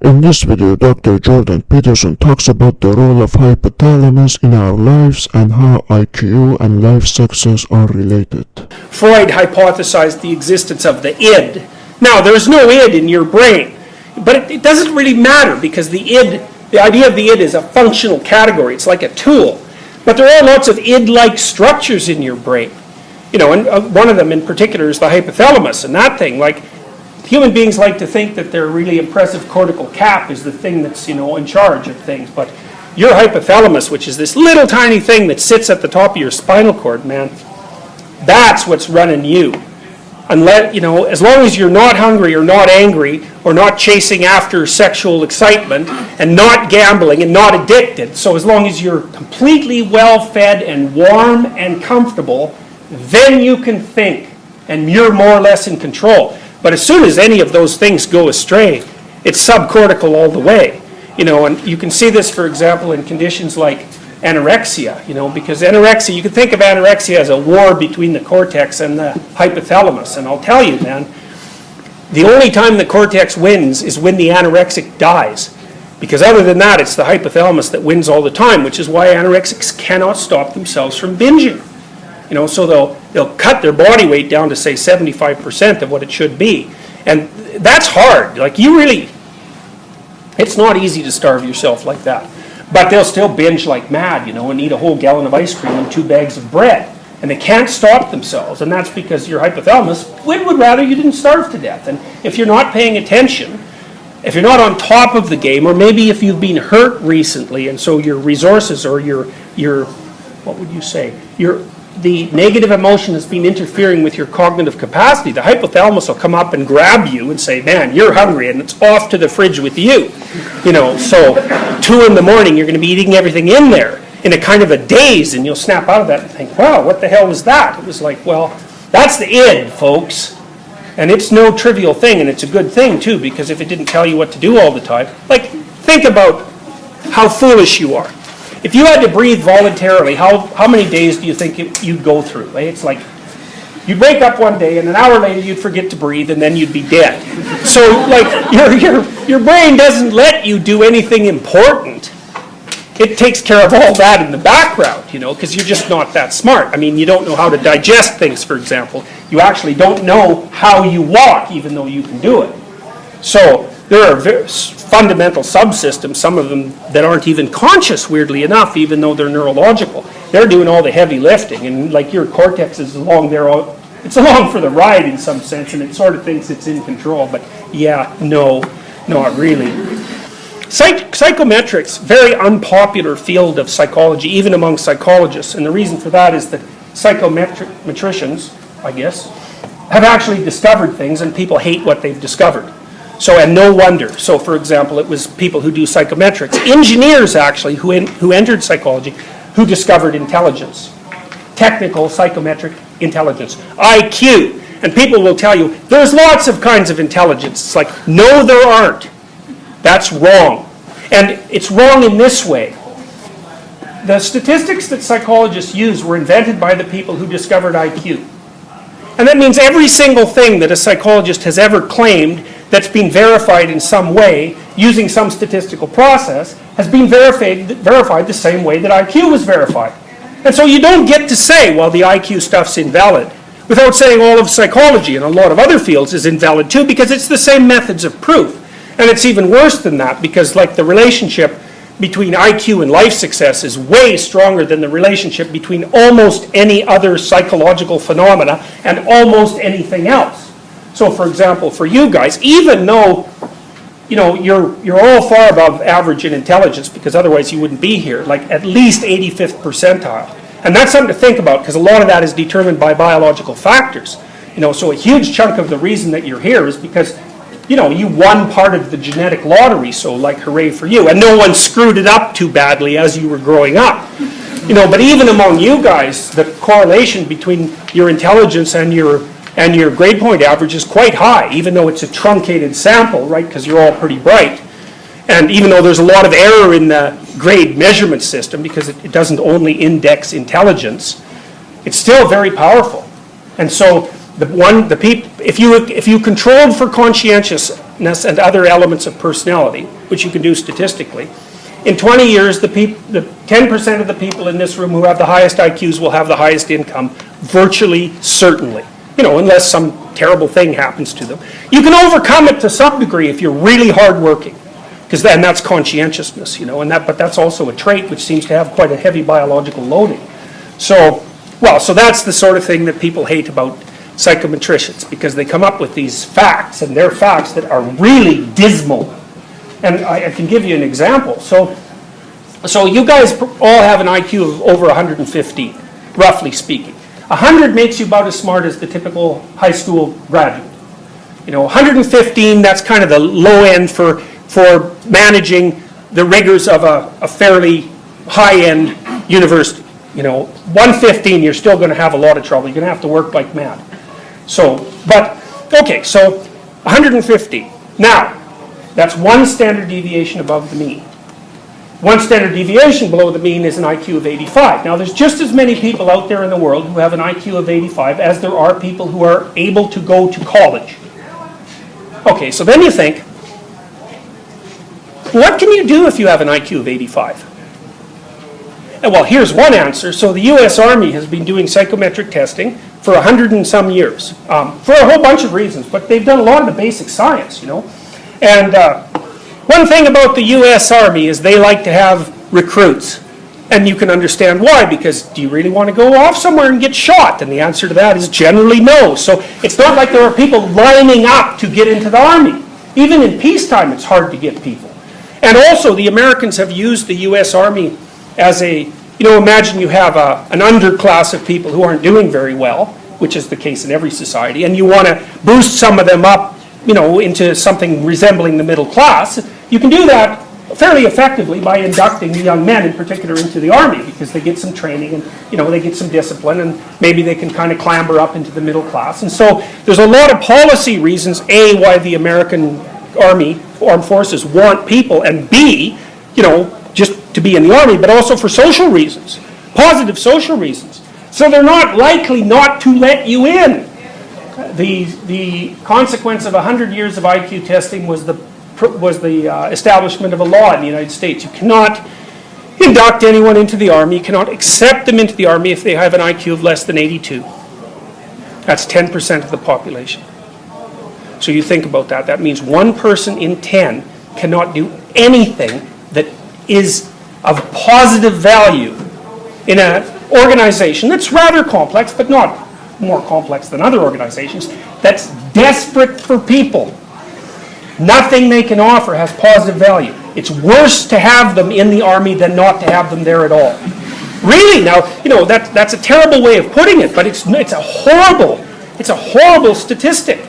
In this video, Dr. Jordan Peterson talks about the role of hypothalamus in our lives and how IQ and life success are related. Freud hypothesized the existence of the id. Now, there's no id in your brain, but it doesn't really matter because the idea of the id is a functional category. It's like a tool. But there are lots of id-like structures in your brain. You know, and one of them in particular is the hypothalamus, and that thing, like, human beings like to think that their really impressive cortical cap is the thing that's, in charge of things. But your hypothalamus, which is this little tiny thing that sits at the top of your spinal cord, man, that's what's running you. Unless, as long as you're not hungry or not angry or not chasing after sexual excitement and not gambling and not addicted, so as long as you're completely well-fed and warm and comfortable, then you can think and you're more or less in control. But as soon as any of those things go astray, it's subcortical all the way. And you can see this, for example, in conditions like anorexia, because anorexia, you can think of anorexia as a war between the cortex and the hypothalamus. And I'll tell you, man, the only time the cortex wins is when the anorexic dies. Because other than that, it's the hypothalamus that wins all the time, which is why anorexics cannot stop themselves from binging. So they'll cut their body weight down to, say, 75% of what it should be. And that's hard. It's not easy to starve yourself like that. But they'll still binge like mad, and eat a whole gallon of ice cream and 2 bags of bread. And they can't stop themselves. And that's because your hypothalamus would rather you didn't starve to death. And if you're not paying attention, if you're not on top of the game, or maybe if you've been hurt recently, and so your resources or your what would you say, the negative emotion has been interfering with your cognitive capacity, the hypothalamus will come up and grab you and say, man, you're hungry, and it's off to the fridge with you. So 2 in the morning, you're going to be eating everything in there in a kind of a daze, and you'll snap out of that and think, wow, what the hell was that? It was like, well, that's the id, folks. And it's no trivial thing, and it's a good thing, too, because if it didn't tell you what to do all the time, think about how foolish you are. If you had to breathe voluntarily, how many days do you think you'd go through? Right? It's like you'd wake up one day and an hour later you'd forget to breathe and then you'd be dead. So your brain doesn't let you do anything important. It takes care of all that in the background, because you're just not that smart. I mean, you don't know how to digest things, for example. You actually don't know how you walk, even though you can do it. So there are fundamental subsystems, some of them that aren't even conscious, weirdly enough, even though they're neurological. They're doing all the heavy lifting, and your cortex is along there. It's along for the ride in some sense, and it sort of thinks it's in control. But yeah, no, not really. Psychometrics, very unpopular field of psychology, even among psychologists, and the reason for that is that psychometricians, I guess, have actually discovered things, and people hate what they've discovered. So, and no wonder. So, for example, it was people who do psychometrics, engineers actually, who entered psychology, who discovered intelligence, technical psychometric intelligence, IQ. And people will tell you, there's lots of kinds of intelligence. It's like, no, there aren't. That's wrong. And it's wrong in this way. The statistics that psychologists use were invented by the people who discovered IQ. And that means every single thing that a psychologist has ever claimed that's been verified in some way, using some statistical process, has been verified the same way that IQ was verified. And so you don't get to say, well, the IQ stuff's invalid, without saying all of psychology and a lot of other fields is invalid too, because it's the same methods of proof. And it's even worse than that, because the relationship between IQ and life success is way stronger than the relationship between almost any other psychological phenomena and almost anything else. So, for example, for you guys, even though you're all far above average in intelligence, because otherwise you wouldn't be here, at least 85th percentile. And that's something to think about, because a lot of that is determined by biological factors. So a huge chunk of the reason that you're here is because you won part of the genetic lottery, so hooray for you. And no one screwed it up too badly as you were growing up. But even among you guys, the correlation between your intelligence and your grade point average is quite high, even though it's a truncated sample, right, because you're all pretty bright. And even though there's a lot of error in the grade measurement system, because it doesn't only index intelligence, it's still very powerful. And so if you controlled for conscientious and other elements of personality, which you can do statistically, in 20 years, the 10% of the people in this room who have the highest IQs will have the highest income, virtually certainly. Unless some terrible thing happens to them. You can overcome it to some degree if you're really hardworking, because then that's conscientiousness, but that's also a trait which seems to have quite a heavy biological loading. So that's the sort of thing that people hate about psychometricians, because they come up with these facts, and they're facts that are really dismal. And I can give you an example. So you guys all have an IQ of over 115, roughly speaking. 100 makes you about as smart as the typical high school graduate. 115, that's kind of the low end for managing the rigors of a fairly high-end university. 115, you're still going to have a lot of trouble. You're going to have to work like mad. So 115. Now, that's one standard deviation above the mean. One standard deviation below the mean is an IQ of 85. Now, there's just as many people out there in the world who have an IQ of 85 as there are people who are able to go to college. Okay, so then you think, what can you do if you have an IQ of 85? And well, here's one answer. So the U.S. Army has been doing psychometric testing for 100 and some years, for a whole bunch of reasons, but they've done a lot of the basic science, And one thing about the U.S. Army is they like to have recruits. And you can understand why, because do you really want to go off somewhere and get shot? And the answer to that is generally no. So it's not like there are people lining up to get into the Army. Even in peacetime, it's hard to get people. And also, the Americans have used the U.S. Army as imagine you have an underclass of people who aren't doing very well, which is the case in every society, and you want to boost some of them up into something resembling the middle class. You can do that fairly effectively by inducting the young men in particular into the Army, because they get some training and they get some discipline, and maybe they can kind of clamber up into the middle class. And so there's a lot of policy reasons, A, why the American Army, Armed Forces want people, and B, just to be in the Army, but also for social reasons, positive social reasons. So they're not likely not to let you in. The consequence of 100 years of IQ testing was the establishment of a law in the United States. You cannot induct anyone into the Army. You cannot accept them into the Army if they have an IQ of less than 82. That's 10% of the population. So you think about that. That means 1 person in 10 cannot do anything that is of positive value in an organization that's rather complex, but not more complex than other organizations, that's desperate for people. Nothing they can offer has positive value. It's worse to have them in the Army than not to have them there at all. Really, now, that's a terrible way of putting it, but it's a horrible statistic.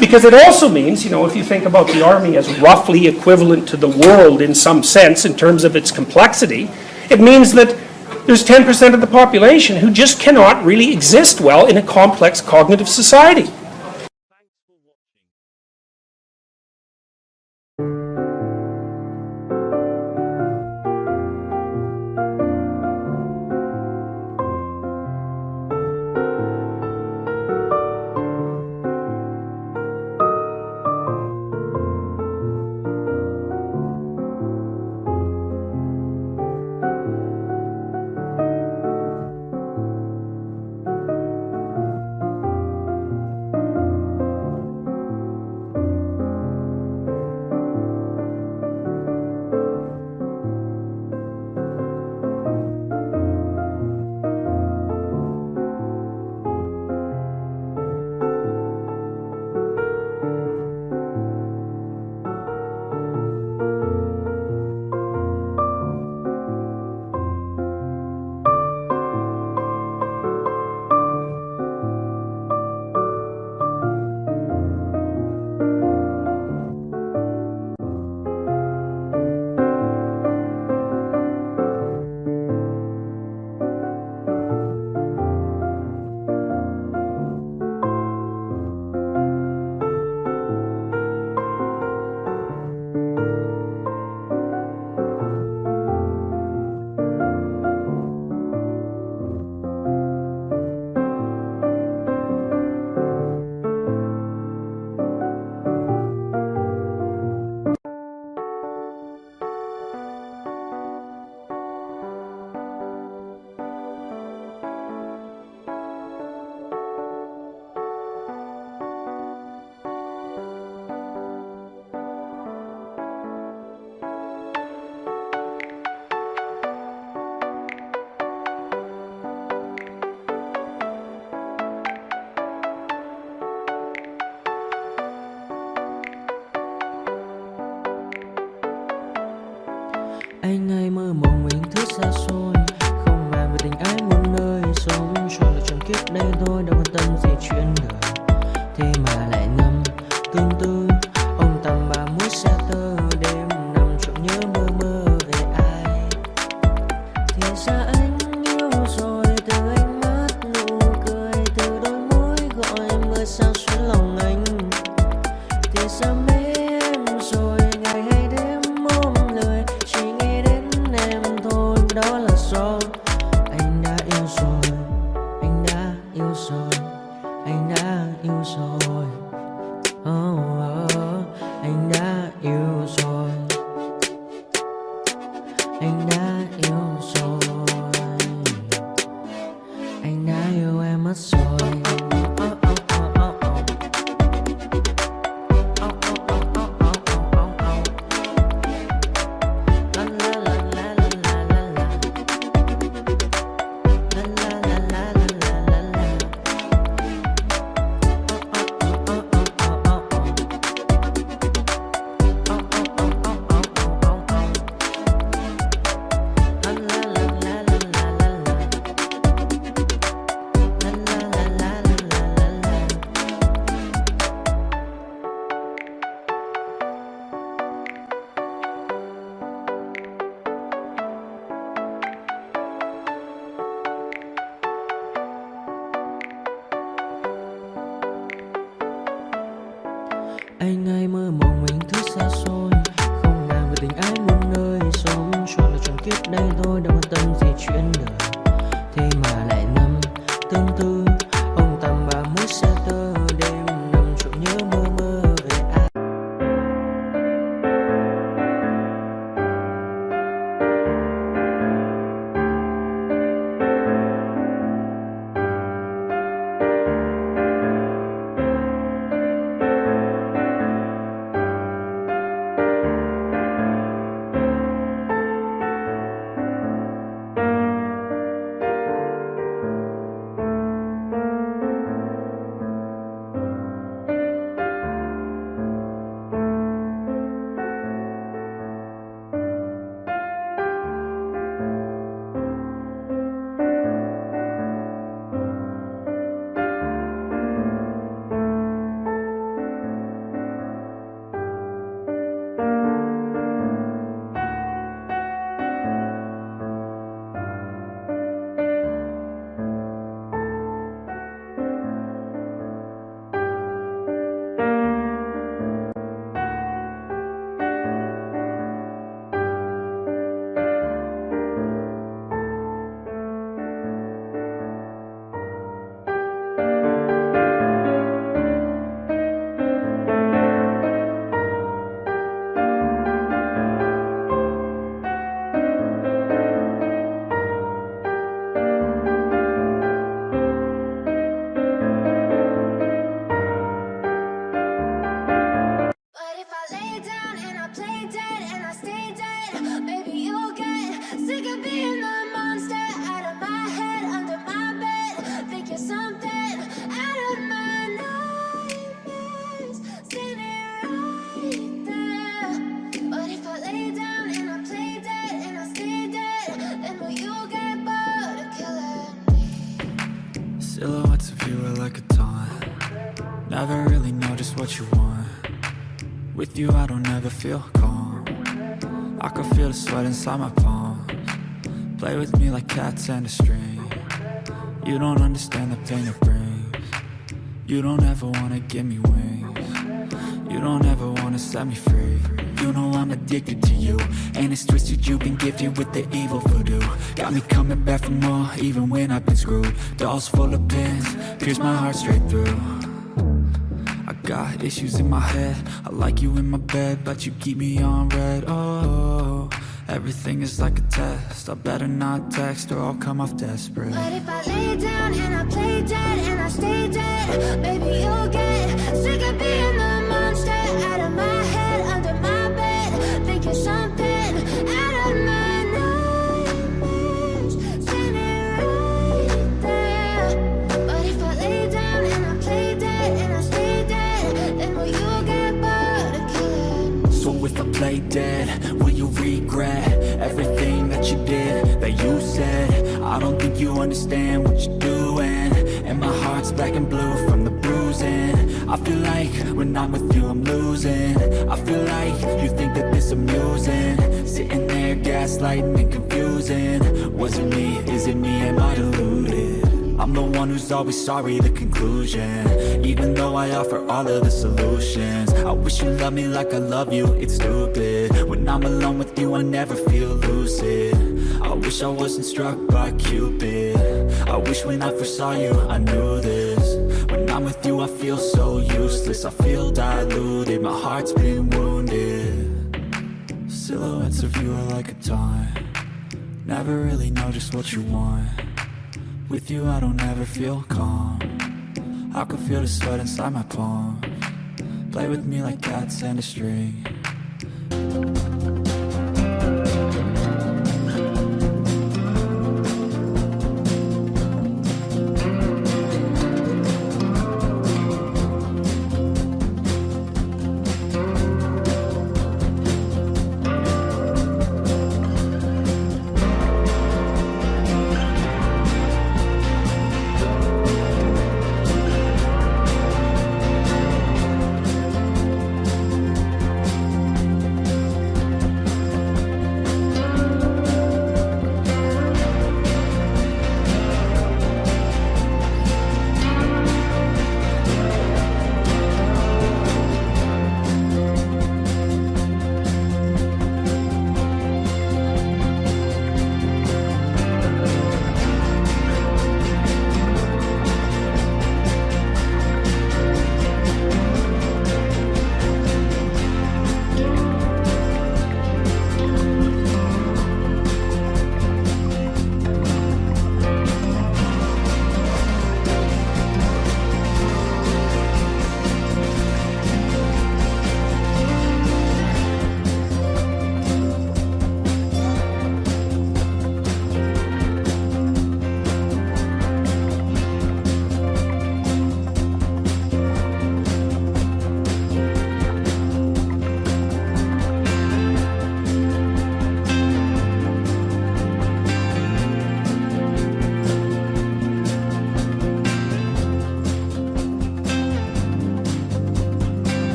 Because it also means, if you think about the Army as roughly equivalent to the world in some sense in terms of its complexity, it means that there's 10% of the population who just cannot really exist well in a complex cognitive society. Anh hay mơ mộng mình thứ xa xôi, không màng về tình ái muôn nơi. Sống cho là trọn kiếp đây thôi, đâu quan tâm gì chuyện đời. Thế mà lại ngâm tương tư, ông tầm bà mũi xa tơ. Đêm nằm trộm nhớ mơ mơ về ai. Thì ra anh yêu rồi, từ ánh mắt nụ cười, từ đôi môi gọi mưa sao xuyến lòng anh. Thì ra mê em rồi, ngày hay đêm ôm lời, chỉ nghĩ đến em thôi. Đó là do anh đã yêu rồi, anh đã yêu rồi, anh đã yêu rồi. Anh đã yêu rồi, anh đã yêu rồi, anh đã yêu em mất rồi. Anh hay mơ mộng mình thứ xa xôi, không màng về tình ái muôn nơi. Sống cho là trọn kiếp đây thôi, đâu quan tâm gì chuyện đời. Thế mà lại nằm tương tư, ông tầm bà mũi xa tơ. Đêm nằm trộm nhớ mơ mơ về ai. Silhouettes of you are like a taunt. Never really know just what you want. With you I don't ever feel calm. I can feel the sweat inside my palms. Play with me like cats and a string. You don't understand the pain it brings. You don't ever wanna give me wings. You don't ever wanna set me free. You know I'm addicted to you, and it's twisted, you've been gifted with the evil voodoo. Got me coming back for more, even when I've been screwed. Dolls full of pins, pierce my heart straight through. I got issues in my head, I like you in my bed, but you keep me on red. Oh, everything is like a test, I better not text or I'll come off desperate. But if I lay down and I play dead and I stay dead, baby you'll get sick of being the monster out of my head, under my bed, thinking something out of my nightmares, standing right there. But if I lay down and I play dead and I stay dead, then will you get bored of killing me? So if I play dead said? Will you regret everything that you did, that you said? I don't think you understand what you're doing, and my heart's black and blue from the bruising. I feel like when I'm with you I'm losing. I feel like you think that this amusing, sitting there gaslighting and confusing. Was it me? Is it me? Am I deluded? I'm the one who's always sorry, the conclusion. Even though I offer all of the solutions, I wish you loved me like I love you, it's stupid. When I'm alone with you I never feel lucid. I wish I wasn't struck by Cupid. I wish when I first saw you I knew this. When I'm with you I feel so useless, I feel diluted, my heart's been wounded. Silhouettes of you are like a taunt, never really know just what you want. With you I don't ever feel calm, I can feel the sweat inside my palms. Play with me like cats and a string,